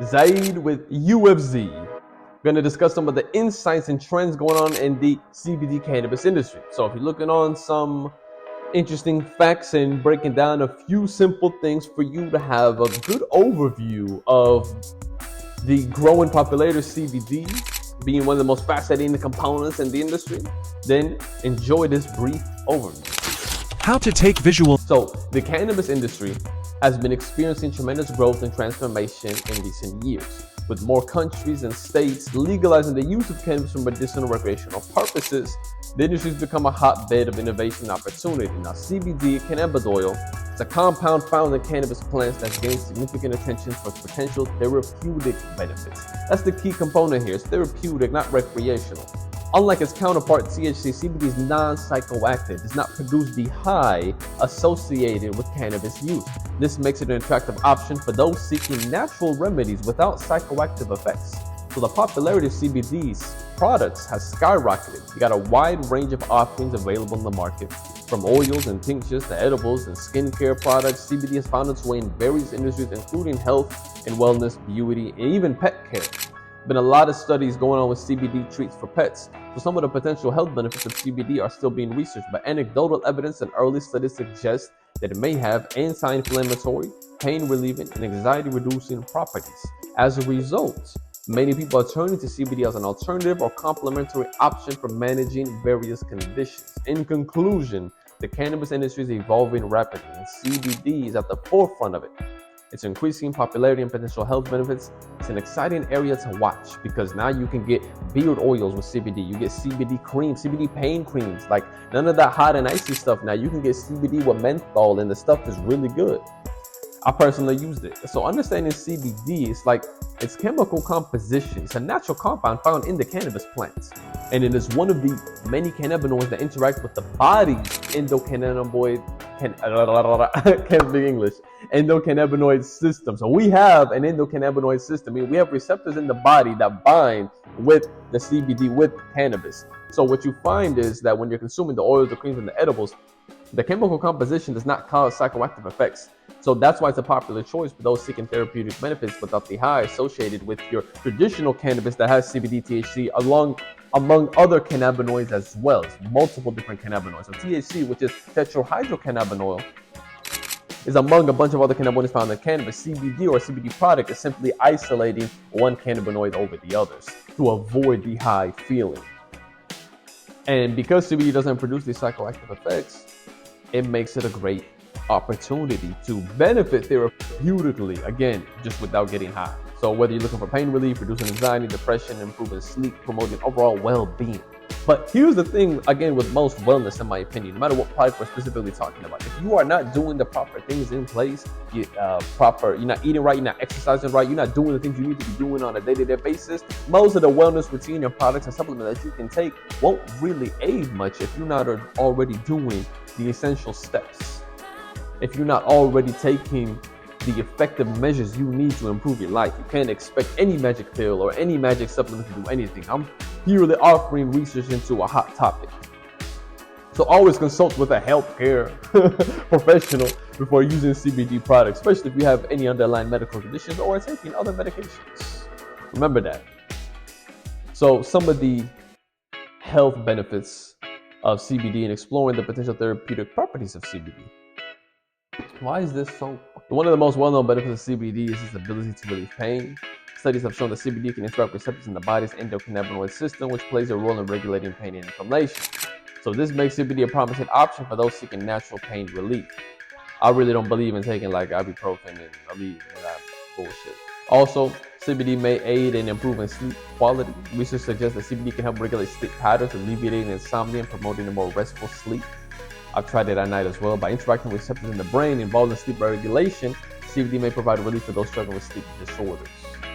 Zaid with UFZ. We're going to discuss some of the insights and trends going on in the CBD cannabis industry. So if you're looking on some interesting facts and breaking down a few simple things for you to have a good overview of the growing popularity of CBD being one of the most fascinating components in the industry, then enjoy this brief overview. How to take visual. So the cannabis industry has been experiencing tremendous growth and transformation in recent years, with more countries and states legalizing the use of cannabis for medicinal recreational purposes. The industry has become a hotbed of innovation and opportunity. Now, CBD, cannabis oil, is a compound found in cannabis plants that gains significant attention for its potential therapeutic benefits. That's the key component here. It's therapeutic, not recreational. Unlike its counterpart, THC, CBD is non-psychoactive, does not produce the high associated with cannabis use. This makes it an attractive option for those seeking natural remedies without psychoactive effects. So the popularity of CBD's products has skyrocketed. You got a wide range of offerings available in the market, from oils and tinctures to edibles and skincare products. CBD has found its way in various industries, including health and wellness, beauty, and even pet care. Been a lot of studies going on with CBD treats for pets. So some of the potential health benefits of CBD are still being researched, but anecdotal evidence and early studies suggest that it may have anti-inflammatory, pain relieving, and anxiety reducing properties. As a result, many people are turning to CBD as an alternative or complementary option for managing various conditions. In conclusion, the cannabis industry is evolving rapidly, and CBD is at the forefront of it. It's increasing popularity and potential health benefits. It's an exciting area to watch because now you can get beard oils with CBD. You get CBD cream, CBD pain creams, like none of that hot and icy stuff. Now you can get CBD with menthol, and the stuff is really good. I personally used it. So understanding CBD is like its chemical composition. It's a natural compound found in the cannabis plants. And it is one of the many cannabinoids that interact with the body's endocannabinoid system. So we have an endocannabinoid system. I mean, we have receptors in the body that bind with the CBD, with cannabis. So what you find is that when you're consuming the oils, the creams, and the edibles, the chemical composition does not cause psychoactive effects. So that's why it's a popular choice for those seeking therapeutic benefits without the high associated with your traditional cannabis that has CBD, THC, among other cannabinoids as well. It's multiple different cannabinoids. So THC, which is tetrahydrocannabinol, is among a bunch of other cannabinoids found in cannabis. CBD or CBD product is simply isolating one cannabinoid over the others to avoid the high feeling. And because CBD doesn't produce these psychoactive effects, it makes it a great opportunity to benefit therapeutically, again, just without getting high. So whether you're looking for pain relief, reducing anxiety, depression, improving sleep, promoting overall well-being. But here's the thing, again, with most wellness, in my opinion, no matter what product we're specifically talking about, if you are not doing the proper things in place, you're not eating right, you're not exercising right, you're not doing the things you need to be doing on a day-to-day basis, most of the wellness routine and products and supplements that you can take won't really aid much if you're not already doing the essential steps. If you're not already taking the effective measures you need to improve your life, you can't expect any magic pill or any magic supplement to do anything. I'm purely offering research into a hot topic. So always consult with a healthcare professional before using CBD products, especially if you have any underlying medical conditions or are taking other medications. Remember that. So some of the health benefits of CBD and exploring the potential therapeutic properties of CBD. Why is this so? One of the most well-known benefits of CBD is its ability to relieve pain. Studies have shown that CBD can interact with receptors in the body's endocannabinoid system, which plays a role in regulating pain and inflammation. So this makes CBD a promising option for those seeking natural pain relief. I really don't believe in taking like ibuprofen and Aleve and that bullshit. Also, CBD may aid in improving sleep quality. Research suggests that CBD can help regulate sleep patterns, alleviating insomnia and promoting a more restful sleep. I've tried it at night as well. By interacting with receptors in the brain involved in sleep regulation, CBD may provide relief for those struggling with sleep disorders.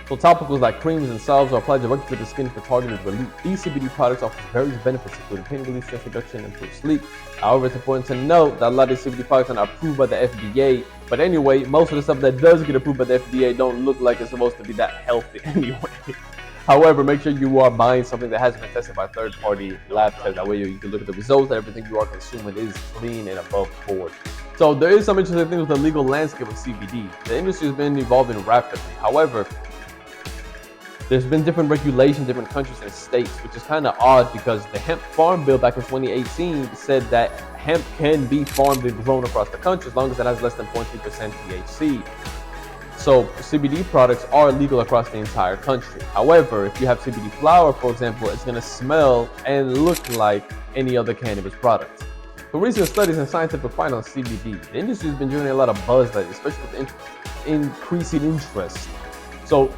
So topicals like creams and salves are applied directly to the skin for targeted relief. These CBD products offer various benefits, including pain relief, stress reduction, and improved sleep. However, it's important to note that a lot of these CBD products are not approved by the FDA. But anyway, most of the stuff that does get approved by the FDA don't look like it's supposed to be that healthy anyway. However, make sure you are buying something that hasn't been tested by third-party lab tests. That way you can look at the results, that everything you are consuming is clean and above board. So there is some interesting things with the legal landscape of CBD. The industry has been evolving rapidly. However, There's been different regulations, different countries and states, which is kind of odd because the hemp farm bill back in 2018 said that hemp can be farmed and grown across the country as long as it has less than 0.3% THC. So CBD products are legal across the entire country. However, if you have CBD flower, for example, it's going to smell and look like any other cannabis product. So recent studies and scientific findings on CBD, the industry has been generating a lot of buzz lately, especially with increasing interest. So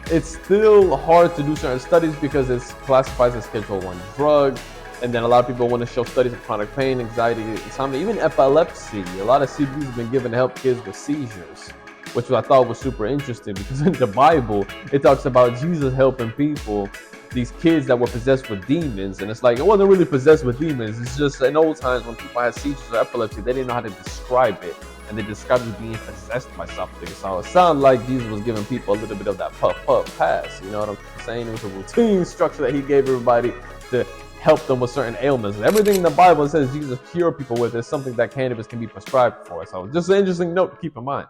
it's still hard to do certain studies because it's classified as a Schedule 1 drug. And then a lot of people want to show studies of chronic pain, anxiety, insomnia, even epilepsy. A lot of CBD has been given to help kids with seizures, which I thought was super interesting because in the Bible, it talks about Jesus helping people, these kids that were possessed with demons. And it's like, it wasn't really possessed with demons. It's just in old times when people had seizures or epilepsy, they didn't know how to describe it. And they described it being possessed by something. So it sounded like Jesus was giving people a little bit of that puff pass. You know what I'm saying? It was a routine structure that he gave everybody to help them with certain ailments. And everything in the Bible says Jesus cured people with is something that cannabis can be prescribed for. So just an interesting note to keep in mind.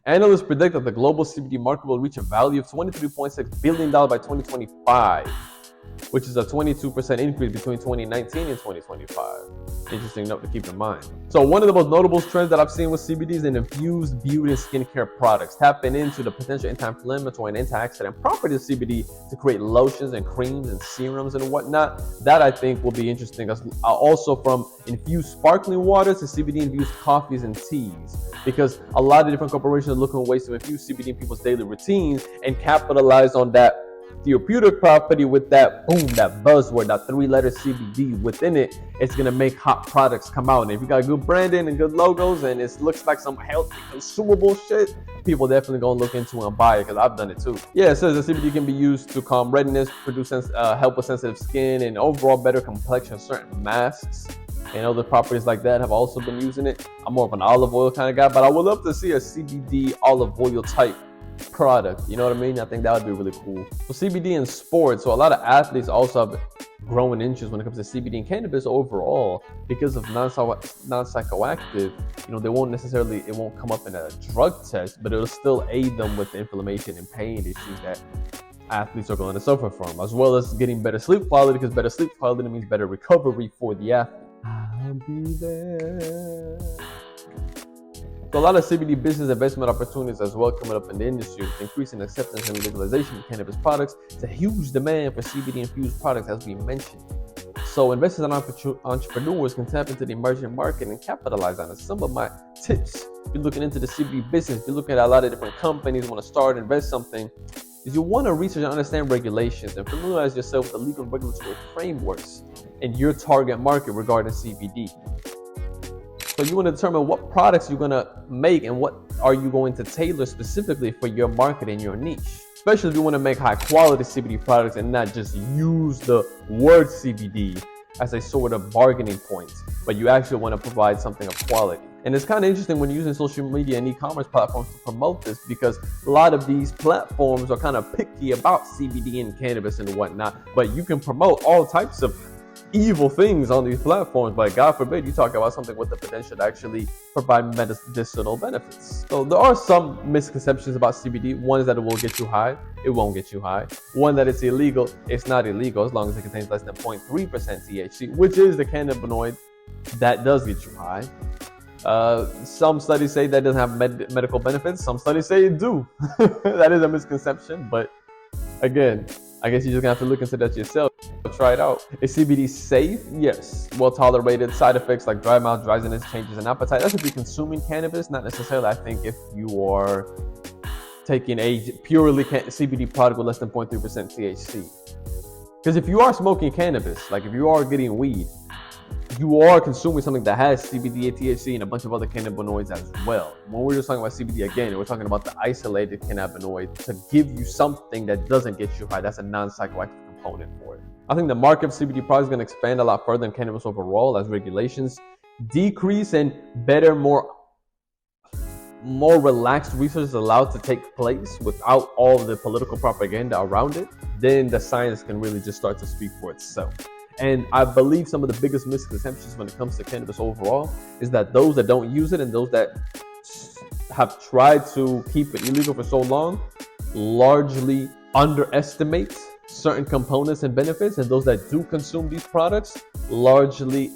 Analysts predict that the global CBD market will reach a value of $23.6 billion by 2025, which is a 22% increase between 2019 and 2025. Interesting note to keep in mind. So one of the most notable trends that I've seen with CBD is in infused beauty and skincare products, tapping into the potential anti-inflammatory and antioxidant properties of CBD to create lotions and creams and serums and whatnot. That I think will be interesting. Also from infused sparkling water to CBD infused coffees and teas, because a lot of different corporations are looking at ways to infuse CBD in people's daily routines and capitalize on that therapeutic property with that boom, that buzzword, that 3-letter CBD within it. It's gonna make hot products come out. And if you got good branding and good logos and it looks like some healthy consumable shit, people definitely gonna look into it and buy it, because I've done it too. Yeah, it says that CBD can be used to calm redness, produce help with sensitive skin, and overall better complexion. Certain masks and other properties like that have also been using it. I'm more of an olive oil kind of guy, but I would love to see a CBD olive oil type product. You know what I mean? I think that would be really cool. So CBD in sports, so a lot of athletes also have growing interest when it comes to CBD and cannabis overall because of non-psychoactive. You know, they won't necessarily, it won't come up in a drug test, but it'll still aid them with the inflammation and pain issues that athletes are going to suffer from, as well as getting better sleep quality, because better sleep quality means better recovery for the athlete. I'll be there. So a lot of CBD business investment opportunities as well coming up in the industry, with increasing acceptance and legalization of cannabis products. It's a huge demand for CBD infused products, as we mentioned. So investors and entrepreneurs can tap into the emerging market and capitalize on it. Some of my tips, if you're looking into the CBD business, if you're looking at a lot of different companies, want to start, invest something, is you want to research and understand regulations and familiarize yourself with the legal and regulatory frameworks in your target market regarding CBD. So you want to determine what products you're going to make and what are you going to tailor specifically for your market and your niche. Especially if you want to make high quality CBD products and not just use the word CBD as a sort of bargaining point, but you actually want to provide something of quality. And it's kind of interesting when you're using social media and e-commerce platforms to promote this, because a lot of these platforms are kind of picky about CBD and cannabis and whatnot, but you can promote all types of evil things on these platforms, but God forbid you talk about something with the potential to actually provide medicinal benefits. So there are some misconceptions about CBD. One is that it will get you high. It won't get you high. One, that it's illegal. It's not illegal as long as it contains less than 0.3% THC, which is the cannabinoid that does get you high. Some studies say that doesn't have medical benefits. Some studies say it do. That is a misconception, but again, I guess you're just gonna have to look into that yourself. Try it out. Is CBD safe? Yes. Well tolerated. Side effects like dry mouth, dryness, changes in appetite. That's if you're consuming cannabis, not necessarily. I think if you are taking a purely CBD product with less than 0.3% THC. Because if you are smoking cannabis, like if you are getting weed, you are consuming something that has CBD, THC, and a bunch of other cannabinoids as well. When we're just talking about CBD again, we're talking about the isolated cannabinoid to give you something that doesn't get you high. That's a non-psychoactive component for it. I think the market of CBD products is going to expand a lot further in cannabis overall as regulations decrease and better, more relaxed research is allowed to take place without all the political propaganda around it. Then the science can really just start to speak for itself. And I believe some of the biggest misconceptions when it comes to cannabis overall is that those that don't use it and those that have tried to keep it illegal for so long largely underestimate certain components and benefits, and those that do consume these products largely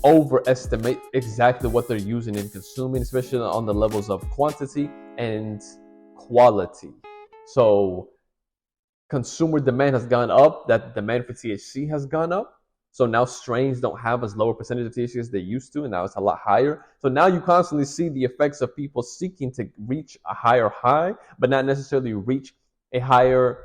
overestimate exactly what they're using and consuming, especially on the levels of quantity and quality. So consumer demand has gone up, that demand for THC has gone up. So now strains don't have as lower percentage of THC as they used to, and now it's a lot higher. So now you constantly see the effects of people seeking to reach a higher high, but not necessarily reach a higher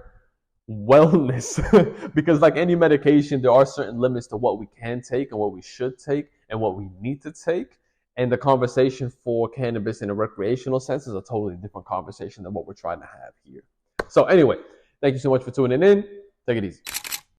wellness. Because like any medication, there are certain limits to what we can take and what we should take and what we need to take. And the conversation for cannabis in a recreational sense is a totally different conversation than what we're trying to have here. So anyway, thank you so much for tuning in. Take it easy.